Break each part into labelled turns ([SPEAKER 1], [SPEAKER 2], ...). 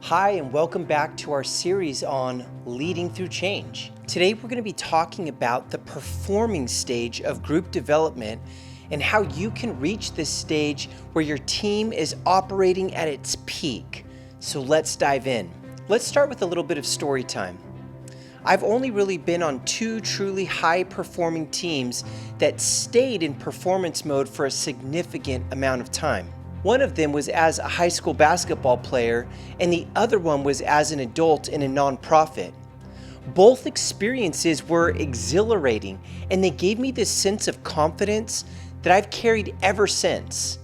[SPEAKER 1] Hi, and welcome back to our series on leading through change. Today, we're going to be talking about the performing stage of group development and how you can reach this stage where your team is operating at its peak. So let's dive in. Let's start with a little bit of story time. I've only really been on two truly high-performing teams that stayed in performance mode for a significant amount of time. One of them was as a high school basketball player, and the other one was as an adult in a nonprofit. Both experiences were exhilarating, and they gave me this sense of confidence that I've carried ever since.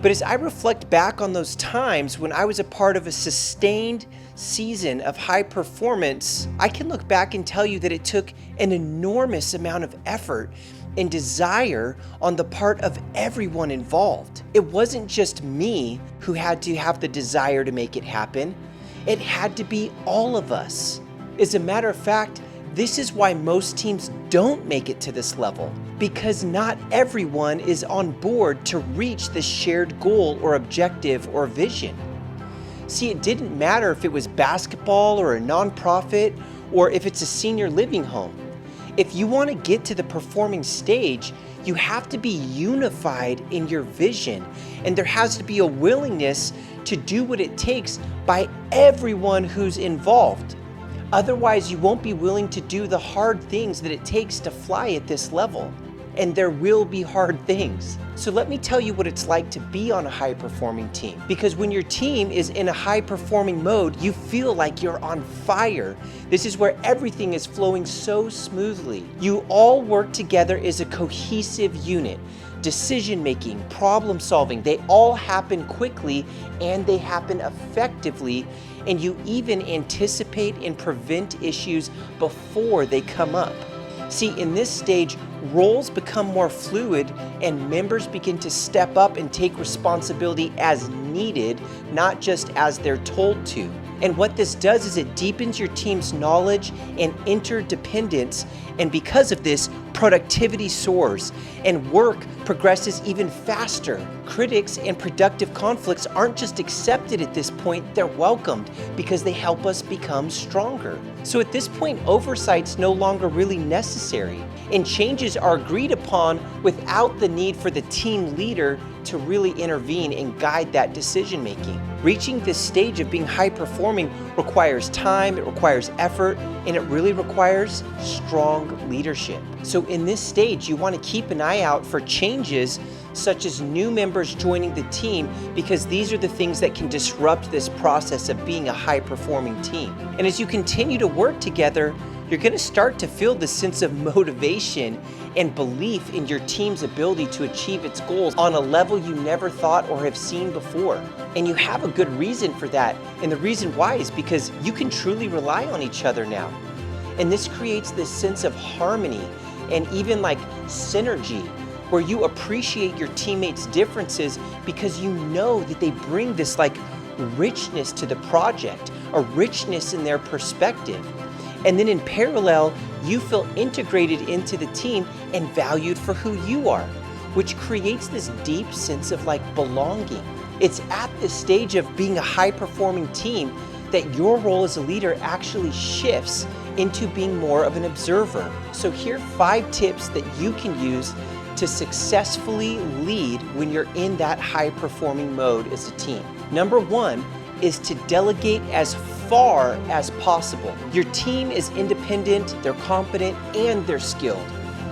[SPEAKER 1] But as I reflect back on those times when I was a part of a sustained season of high performance, I can look back and tell you that it took an enormous amount of effort and desire on the part of everyone involved. It wasn't just me who had to have the desire to make it happen. It had to be all of us. As a matter of fact, this is why most teams don't make it to this level, because not everyone is on board to reach this shared goal or objective or vision. See, it didn't matter if it was basketball or a nonprofit or if it's a senior living home. If you want to get to the performing stage, you have to be unified in your vision, and there has to be a willingness to do what it takes by everyone who's involved. Otherwise, you won't be willing to do the hard things that it takes to fly at this level. And there will be hard things. So let me tell you what it's like to be on a high-performing team. Because when your team is in a high-performing mode, you feel like you're on fire. This is where everything is flowing so smoothly. You all work together as a cohesive unit. Decision-making, problem-solving, they all happen quickly and they happen effectively, and you even anticipate and prevent issues before they come up. See, in this stage, roles become more fluid and members begin to step up and take responsibility as needed, not just as they're told to. And what this does is it deepens your team's knowledge and interdependence, and because of this, productivity soars and work progresses even faster. Critics and productive conflicts aren't just accepted at this point, they're welcomed because they help us become stronger. So at this point, oversight's no longer really necessary, and changes are agreed upon without the need for the team leader to really intervene and guide that decision making. Reaching this stage of being high performing requires time, it requires effort, and it really requires strong leadership. So in this stage, you want to keep an eye out for changes such as new members joining the team, because these are the things that can disrupt this process of being a high performing team. And as you continue to work together, you're going to start to feel this sense of motivation and belief in your team's ability to achieve its goals on a level you never thought or have seen before. And you have a good reason for that. And the reason why is because you can truly rely on each other now. And this creates this sense of harmony and even like synergy, where you appreciate your teammates' differences because you know that they bring this like richness to the project, a richness in their perspective. And then in parallel, you feel integrated into the team and valued for who you are, which creates this deep sense of like belonging. It's at this stage of being a high-performing team that your role as a leader actually shifts into being more of an observer. So here are 5 tips that you can use to successfully lead when you're in that high-performing mode as a team. Number 1 is to delegate as far as possible. Your team is independent, they're competent, and they're skilled.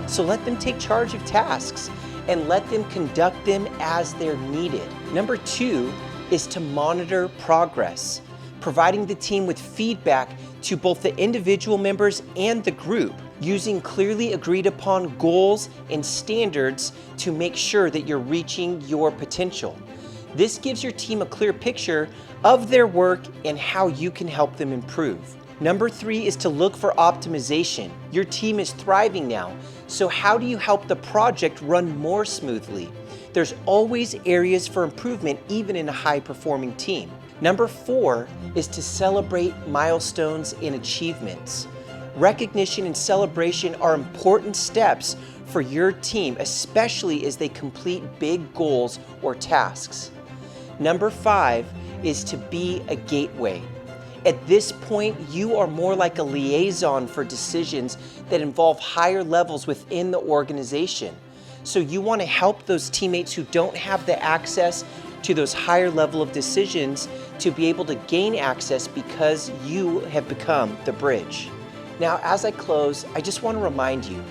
[SPEAKER 1] So let them take charge of tasks and let them conduct them as they're needed. Number 2 is to monitor progress, providing the team with feedback to both the individual members and the group, using clearly agreed upon goals and standards to make sure that you're reaching your potential. This gives your team a clear picture of their work and how you can help them improve. Number 3 is to look for optimization. Your team is thriving now, so how do you help the project run more smoothly? There's always areas for improvement even in a high-performing team. Number 4 is to celebrate milestones and achievements. Recognition and celebration are important steps for your team, especially as they complete big goals or tasks. Number 5 is to be a gateway. At this point, you are more like a liaison for decisions that involve higher levels within the organization. So you want to help those teammates who don't have the access to those higher level of decisions to be able to gain access because you have become the bridge. Now, as I close, I just want to remind you,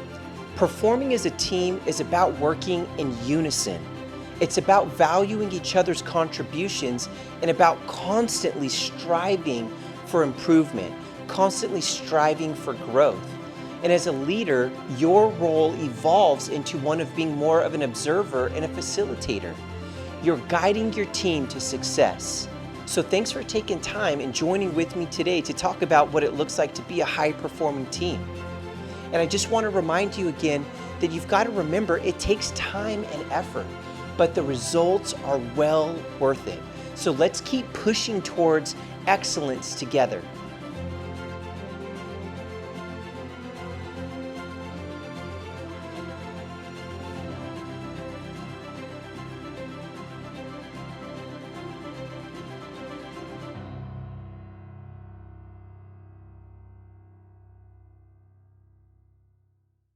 [SPEAKER 1] performing as a team is about working in unison. It's about valuing each other's contributions and about constantly striving for improvement, constantly striving for growth. And as a leader, your role evolves into one of being more of an observer and a facilitator. You're guiding your team to success. So thanks for taking time and joining with me today to talk about what it looks like to be a high-performing team. And I just want to remind you again that you've got to remember it takes time and effort, but the results are well worth it. So let's keep pushing towards excellence together.